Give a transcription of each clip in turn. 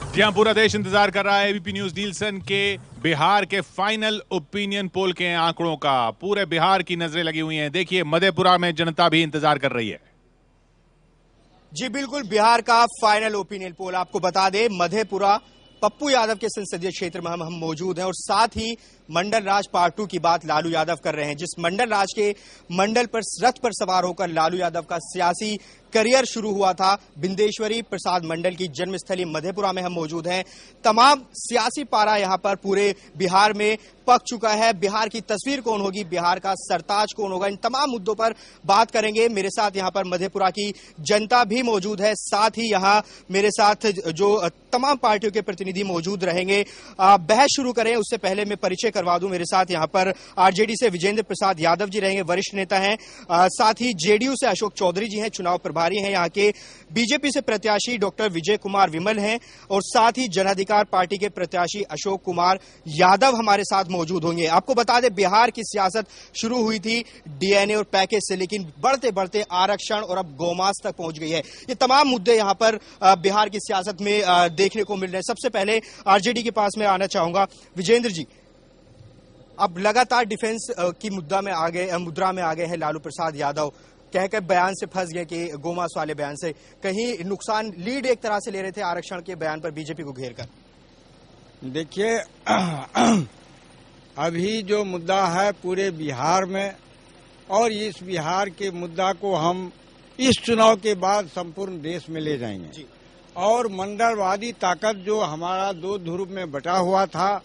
जी हाँ, पूरा देश इंतजार कर रहा है एबीपी न्यूज नीलसन के बिहार के फाइनल ओपिनियन पोल के आंकड़ों का। पूरे बिहार की नजरें लगी हुई हैं। देखिए, मधेपुरा में जनता भी इंतजार कर रही है। जी बिल्कुल, बिहार का फाइनल ओपिनियन पोल आपको बता दें, मधेपुरा पप्पू यादव के संसदीय क्षेत्र में हम मौजूद हैं और साथ ही मंडल राज पार्ट 2 की बात लालू यादव कर रहे हैं। जिस मंडल राज के मंडल पर रथ पर सवार होकर लालू यादव का सियासी करियर शुरू हुआ था, बिंदेश्वरी प्रसाद मंडल की जन्मस्थली मधेपुरा में हम मौजूद हैं। तमाम सियासी पारा यहां पर पूरे बिहार में पक चुका है। बिहार की तस्वीर कौन होगी, बिहार का सरताज कौन होगा, इन तमाम मुद्दों पर बात करेंगे। मेरे साथ यहां पर मधेपुरा की जनता भी मौजूद है, साथ ही यहां मेरे साथ जो तमाम पार्टियों के प्रतिनिधि मौजूद रहेंगे। बहस शुरू करें उससे पहले मैं परिचय करवा दूं। मेरे साथ यहां पर आरजेडी से विजेंद्र प्रसाद यादव जी रहेंगे, वरिष्ठ नेता हैं। साथ ही जेडीयू से अशोक चौधरी जी हैं, चुनाव प्रभारी हैं यहाँ के। बीजेपी से प्रत्याशी डॉक्टर विजय कुमार विमल हैं और साथ ही जन अधिकार पार्टी के प्रत्याशी अशोक कुमार यादव हमारे साथ मौजूद होंगे। आपको बता दें, बिहार की सियासत शुरू हुई थी डीएनए और पैकेज से, लेकिन बढ़ते बढ़ते आरक्षण और अब गोमांस तक पहुंच गई है। ये तमाम मुद्दे यहां पर बिहार की सियासत में देखने को मिल रहे हैं। सबसे पहले आरजेडी के पास में आना चाहूंगा। विजेंद्र जी, अब लगातार डिफेंस की मुद्रा में आ गए हैं लालू प्रसाद यादव। कहकर बयान से फंस गए कि गोमांस वाले बयान से कहीं नुकसान, लीड एक तरह से ले रहे थे आरक्षण के बयान पर बीजेपी को घेर कर। देखिए, अभी जो मुद्दा है पूरे बिहार में, और इस बिहार के मुद्दा को हम इस चुनाव के बाद संपूर्ण देश में ले जाएंगे जी। और मंडलवादी ताकत जो हमारा दो ध्रुव में बटा हुआ था,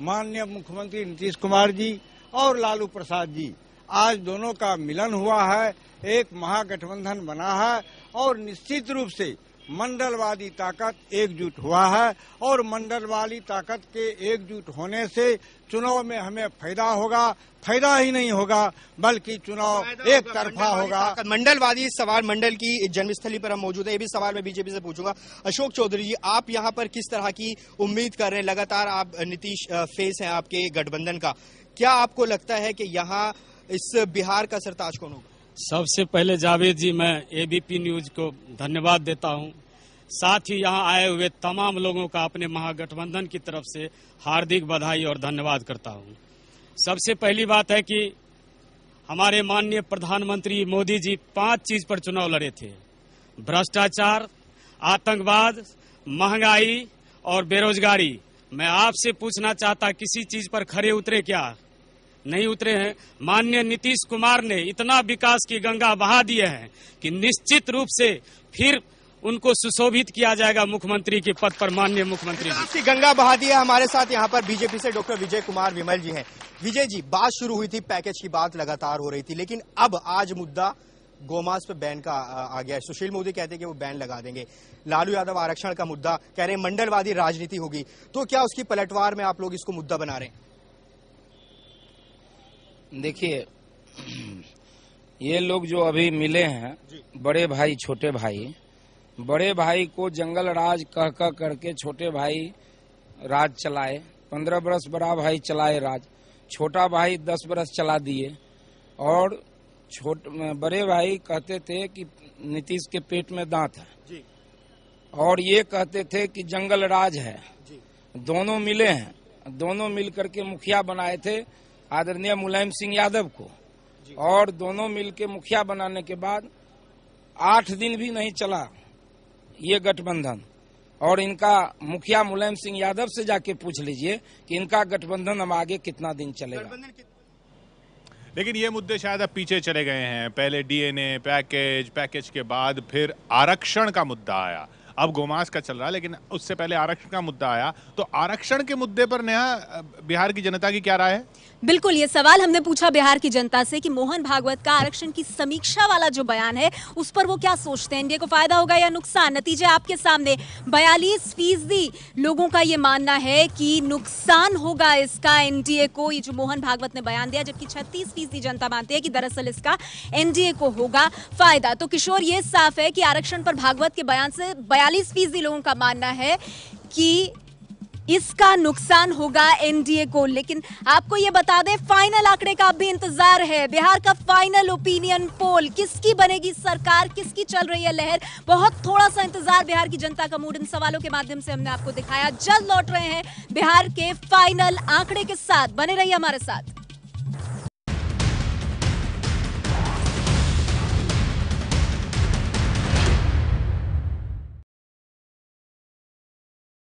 माननीय मुख्यमंत्री नीतीश कुमार जी और लालू प्रसाद जी, आज दोनों का मिलन हुआ है, एक महागठबंधन बना है और निश्चित रूप से मंडलवादी ताकत एकजुट हुआ है। और मंडलवादी ताकत के एकजुट होने से चुनाव में हमें फायदा होगा, फायदा ही नहीं होगा बल्कि चुनाव एक तरफा होगा। मंडलवादी सवाल, मंडल की जन्मस्थली पर हम मौजूद है, ये भी सवाल मैं बीजेपी से पूछूंगा। अशोक चौधरी जी, आप यहाँ पर किस तरह की उम्मीद कर रहे हैं? लगातार आप नीतीश फेस हैं आपके गठबंधन का, क्या आपको लगता है कि यहाँ इस बिहार का सरताज कौन होगा? सबसे पहले जावेद जी, मैं एबीपी न्यूज को धन्यवाद देता हूं। साथ ही यहां आए हुए तमाम लोगों का अपने महागठबंधन की तरफ से हार्दिक बधाई और धन्यवाद करता हूं। सबसे पहली बात है कि हमारे माननीय प्रधानमंत्री मोदी जी 5 चीज पर चुनाव लड़े थे: भ्रष्टाचार, आतंकवाद, महंगाई और बेरोजगारी। मैं आपसे पूछना चाहता, किसी चीज पर खरे उतरे क्या? नहीं उतरे हैं। माननीय नीतीश कुमार ने इतना विकास की गंगा बहा दिए हैं कि निश्चित रूप से फिर उनको सुशोभित किया जाएगा मुख्यमंत्री के पद पर। माननीय मुख्यमंत्री जी गंगा बहा दी है। हमारे साथ यहाँ पर बीजेपी से डॉक्टर विजय कुमार विमल जी हैं। विजय जी, बात शुरू हुई थी, पैकेज की बात लगातार हो रही थी, लेकिन अब आज मुद्दा गोमांस पे बैन का आ गया है। सुशील मोदी कहते हैं कि वो बैन लगा देंगे। लालू यादव आरक्षण का मुद्दा कह रहे हैं मंडलवादी राजनीति होगी, तो क्या उसकी पलटवार में आप लोग इसको मुद्दा बना रहे हैं? देखिए, ये लोग जो अभी मिले हैं, बड़े भाई छोटे भाई, बड़े भाई को जंगल राज कह कह करके छोटे भाई राज चलाए। 15 बरस बड़ा भाई चलाए राज, छोटा भाई 10 बरस चला दिए। और बड़े भाई कहते थे कि नीतीश के पेट में दांत है जी। और ये कहते थे कि जंगल राज है जी। दोनों मिले हैं, दोनों मिल करके मुखिया बनाए थे आदरणीय मुलायम सिंह यादव को। और दोनों मिलके मुखिया बनाने के बाद 8 दिन भी नहीं चला ये गठबंधन। और इनका मुखिया मुलायम सिंह यादव से जाके पूछ लीजिए कि इनका गठबंधन हम आगे कितना दिन चलेगा। लेकिन ये मुद्दे शायद अब पीछे चले गए हैं। पहले डीएनए, पैकेज के बाद फिर आरक्षण का मुद्दा आया, अब गोमांस का चल रहा है, लेकिन उससे पहले आरक्षण का मुद्दा आया। तो आरक्षण के मुद्दे पर नेहा, बिहार की जनता की क्या राय है? बिल्कुल, ये सवाल हमने पूछा बिहार की जनता से कि मोहन भागवत का आरक्षण की समीक्षा वाला जो बयान है उस पर वो क्या सोचते हैं, एनडीए को फायदा होगा या नुकसान। नतीजे आपके सामने, 42% लोगों का ये मानना है कि नुकसान होगा इसका एनडीए को, ये जो मोहन भागवत ने बयान दिया, जबकि 36% जनता मानती है कि दरअसल इसका एनडीए को होगा फायदा। तो किशोर, ये साफ है कि आरक्षण पर भागवत के बयान से 42% लोगों का मानना है कि इसका नुकसान होगा एनडीए को। लेकिन आपको ये बता दें, फाइनल आंकड़े का भी इंतजार है। बिहार का फाइनल ओपिनियन पोल, किसकी बनेगी सरकार, किसकी चल रही है लहर, बहुत थोड़ा सा इंतजार बिहार की जनता का मूड। इन सवालों के माध्यम से हमने आपको दिखाया। जल्द लौट रहे हैं बिहार के फाइनल आंकड़े के साथ, बने रहिए हमारे साथ।